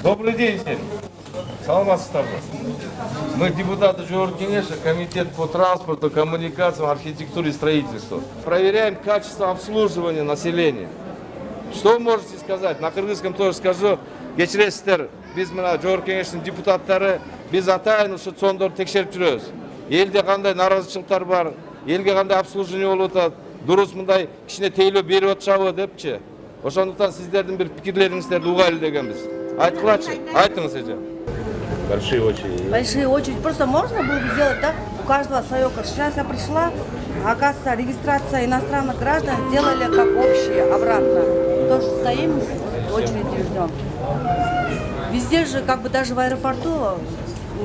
Добрый день всем. Саламатсыздар. Мы депутаты Жогорку Кеңеши, комитет по транспорту, коммуникациям, архитектуре и строительству. Проверяем качество обслуживания населения. Что вы можете сказать? На кыргызском тоже скажу. Кечиресиздер, биз мына Жогорку Кеңештин депутаттары биз атайын ушу цондорду текшерип жүрөбүз. Элде кандай наразычылыктар бар, элге кандай обслуживание болуп атат, дурус мындай кичине тейлөө берип атышабы депчи. Ошондуктан сиздердин бир пикирлериңиздерди угайлы дегенбиз. Айткылачы, айтыңыз эже. Большие очереди. Большие очереди. Просто можно было бы сделать так, у каждого свое. Сейчас я пришла, оказывается, регистрация иностранных граждан сделали как общие, обратно. Тоже стоим, очереди ждем. Везде же, как бы даже в аэропорту,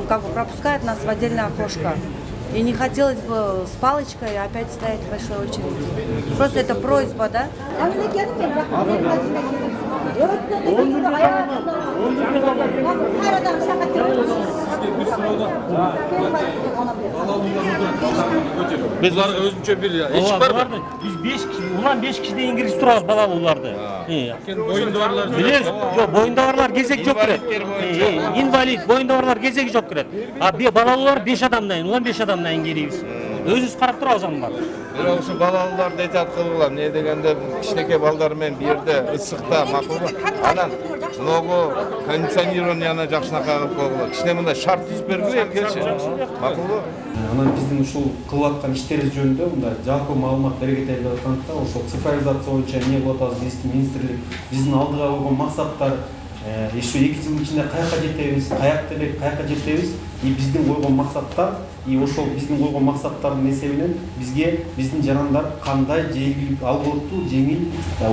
как бы пропускают нас в отдельное окошко. И не хотелось бы с палочкой опять стоять в большой очереди. Просто это просьба, да? Biz özünçe bir eşik var mı? Biz 5 kişi, ulan 5 kişi de İngiliz turağız balalılarda. Boyunda varlar. Biliriz, yok boyunda varlar gezek çok kiret. İnvalid, boyunda varlar gezek çok kiret. Abi balalılar 5 adamdan, ulan 5 adamdan geliyiz. Özüz karap turağız ama var. Бирок ушу балаларды айтат кылгыла, эмне дегенде кичинекей балдар менен бу жерде ысыкта макулбу. Анан много кондиционированияны жакшынакай кылып койгула. Кичине мындай шарт түзүп бергиле элкечи. Макулбу? Анан биздин ушул кылып аткан иштерибиз жөнүндө мындай жалпы маалымат берип атканда ошол цифровизация боюнча эмне кылып атабыз, министрлик биздин алдыга койгон максаттар еще 2 жыл ичинде каяка жетебиз, каякта элек каяка жетебиз, и биздин койгон максаттар, и ошол биздин койгон максаттардын эсебинен бизге биздин жарандар кандай алгылыктуу жеңил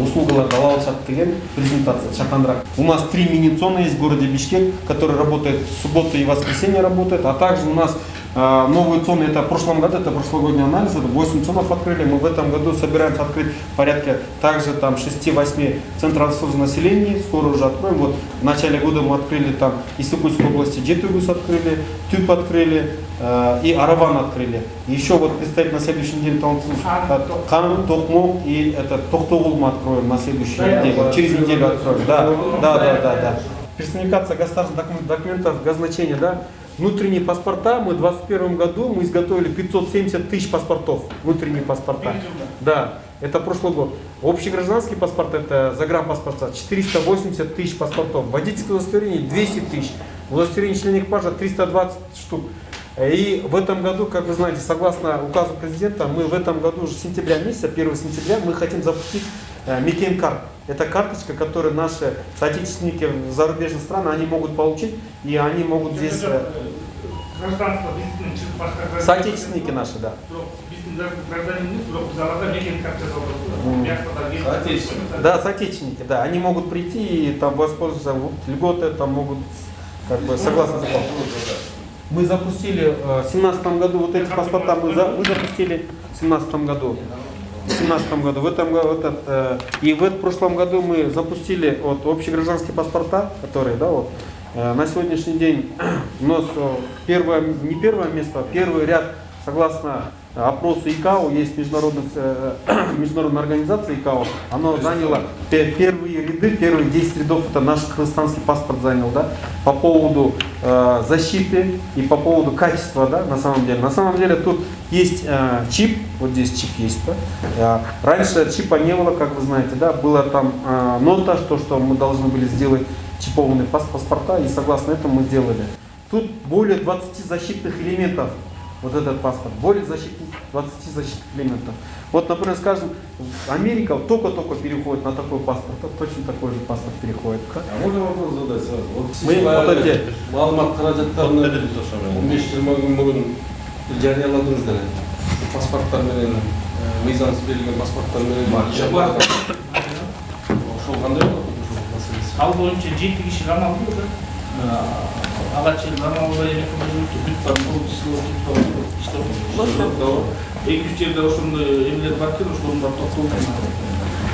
услугаларды ала алышат деген презентация чакандырак. У нас 3 мини-зоны есть в городе Бишкек, которые работают в субботу и воскресенье работают, а также у нас новые зоны, это в прошлом году, это прошлогодний анализ, это 8 зонов открыли, мы в этом году собираемся открыть порядка также там 6-8 центров обслуживания населения, скоро уже откроем. Вот в начале года мы открыли там Иссыкульской области Жетыгус открыли, Тюп открыли и Араван открыли. Еще вот предстоит на следующей неделе Кан, Токмок и это Токтогул мы откроем на следующей неделе, через неделю откроем. Да. Персонификация государственных документов газзначения, да. Внутренние паспорта, мы в 2021 году мы изготовили 570 тысяч паспортов, внутренние паспорта. Да, это прошлый год. Общий гражданский паспорт, это загранпаспорта, 480 тысяч паспортов. Водительское удостоверение 200 тысяч. Удостоверение члена экипажа 320 штук. И в этом году, как вы знаете, согласно указу президента, мы в этом году уже с сентября месяца, 1 сентября, мы хотим запустить Мекен-карт. Это карточка, которую наши соотечественники зарубежных стран, они могут получить, и они могут здесь... Соотечественники наши, да. Да, соотечественники, да. Они могут прийти и там воспользоваться льготы, там могут, как бы, согласно закону. Мы запустили в 2017 году вот эти паспорта, мы запустили в 2017 году. В этом году, и в прошлом году мы запустили вот общегражданские паспорта, которые, да, вот, на сегодняшний день у нас не первое место, а первый ряд, согласно опросу ИКАО, есть международная организация ИКАО, она заняла первые ряды, первые 10 рядов, это наш кыргызстанский паспорт занял, да, по поводу защиты и по поводу качества, да, на самом деле. На самом деле тут есть чип, вот здесь чип есть, да. Раньше чипа не было, как вы знаете, да, была там нота, что мы должны были сделать чипованные паспорта, и согласно этому мы сделали. Тут более 20 защитных элементов. Вот этот паспорт, более 20 защитных элементов. Вот, например, скажем, Америка только-только переходит на такой паспорт, точно такой же паспорт переходит. А можно вопрос задать сразу? Вот вот эти маалымат каражаттарын 15-20 күн бүгүн жарыяладыңыздар. Паспорттар менен мыйзамсыз берилген паспорттар менен иши бар. Ошол кандай болот ошол маселеси? Ал боюнча 7 киши гана алды. Алачы нормалдуу эки-үч жерде ошондой эмелер бар экен, ошолордун баары токтолду.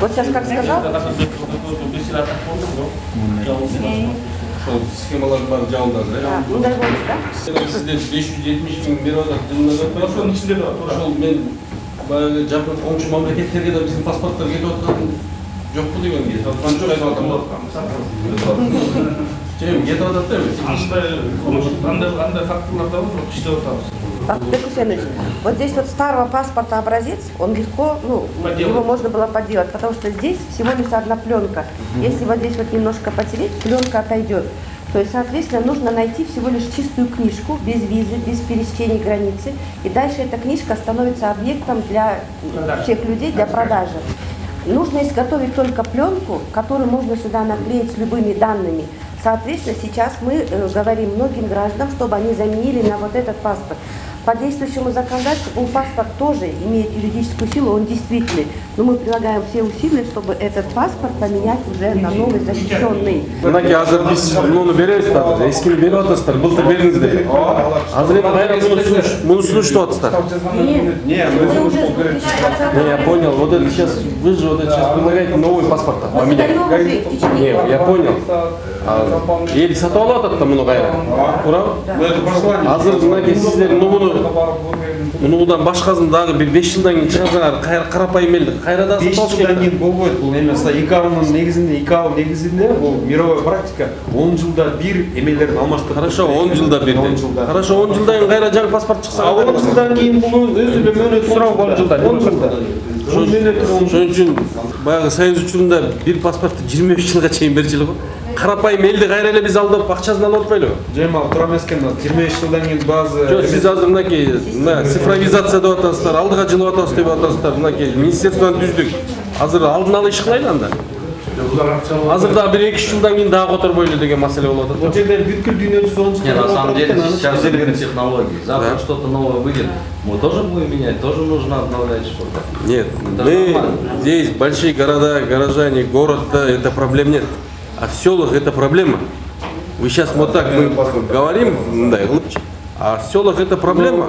Вот сейчас как сказал? ошол схемалар бар жабылды азыр. Да, мындай болчу да. Сиздер 570 миң берип атат жылына деп Ошонун ичинде да туура. ошол мен баягы жакын коңшу мамлекеттерге да биздин паспорттор кетип аткан жокпу деген кетип аткан жок деп атам. Кетип атат да эми. Андай фактылар да бар, иштеп атабыз. Бакытбек Хусейнович, вот здесь вот старого паспорта образец, он легко, ну, его можно было подделать, потому что здесь всего лишь одна пленка. Если вот здесь вот немножко потереть, пленка отойдет. То есть, соответственно, нужно найти всего лишь чистую книжку, без визы, без пересечения границы. И дальше эта книжка становится объектом для тех людей, для продажи. Нужно изготовить только пленку, которую можно сюда наклеить с любыми данными. Соответственно, сейчас мы говорим многим гражданам, чтобы они заменили на вот этот паспорт. По действующему законодательству паспорт тоже имеет юридическую силу, он действительный. Но мы прилагаем все усилия, чтобы этот паспорт поменять уже на новый защищенный. Мынакей азыр биз муну беребиз да, эскини берип атасыздар, былтыр бердиңиздер. Азыр эми кайра муну сунуштап атасыздар. Нет, мы уже с 2020 Не, я понял, вот это сейчас, вы же вот это сейчас предлагаете новый паспорт поменять. Не, я понял. Эл сатып алып атат да муну кайра. Туурабы? Азыр мынакей сиздер мунудан башкасын дагы бир 5 жылдан кийин чыгарсаңар, кайра карапайым элди кайра да 5 сатып жылдан алыш кейін болбойт. Бул эми ИКАОнун негизинде бул мировая практика 10 жылда бир эмелерин алмаштырып. Хорошо, 10 жылда бир. 10 жылда. Хорошо, 10 жылдан кийин кайра жаңы паспорт чыкса, 10 жылдан кейін бул өзү эле мөөнөт суроо 10 жылда. 10 жылда. Ошон үчүн баягы Союз учурунда бир паспортты 25 жылга чейин берчү эле го. Карапайым элди кайра эле биз алдап акчасын алып атпайлыбы? Жемал тура эмес экен. 25 жылдан кейін базы Жок, сиз азыр мынакей цифровизация деп атасыздар, алдыга жылып атабыз деп атасыздар. Мынакей министерстводон түздүк. Азыр алдын ала иш кылайлы анда. Азыр да 1-2 жылдан кийин дагы которбой эле деген маселе болуп атат. Вот жерде бүткүл дүйнө жүзү Не, на самом деле сейчас изменят технологии. Завтра что-то новое выйдет. Мы тоже будем менять, тоже нужно обновлять что-то. Нет, Это мы нормально. здесь большие города, горожане, город-то это проблем нет. А в селах это проблема. Вы сейчас вот так мы говорим, да, лучше. А в селах это проблема.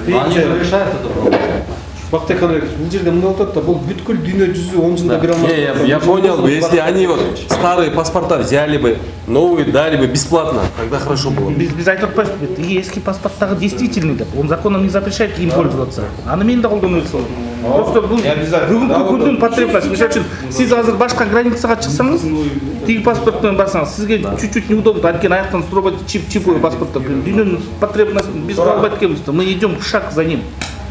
Но они же решают эту проблему. Бактык Анатольевич, бул жерде мындай болуп атат да, бул бүткүл дүйнө жүзү 10 жылда бир Не, я понял бы, если они вот старые паспорта взяли бы, новые дали бы бесплатно, тогда хорошо было. Biz айтып атпайбыз, и эски паспорттагы действительный деп. Он законом не запрещает им пользоваться. Аны мен да колдонуп атам. Просто бул бүгүнкү күндүн потребность. Мисалы үчүн, сиз азыр башка границага чыксаңыз, тиги паспорт менен барсаңыз, сизге чуть-чуть неудобно, анткени аяктан сурабайт чиповый паспорттор. Дүйнөнүн потребность биз калбайт экенбиз. Мы идем шаг за ним.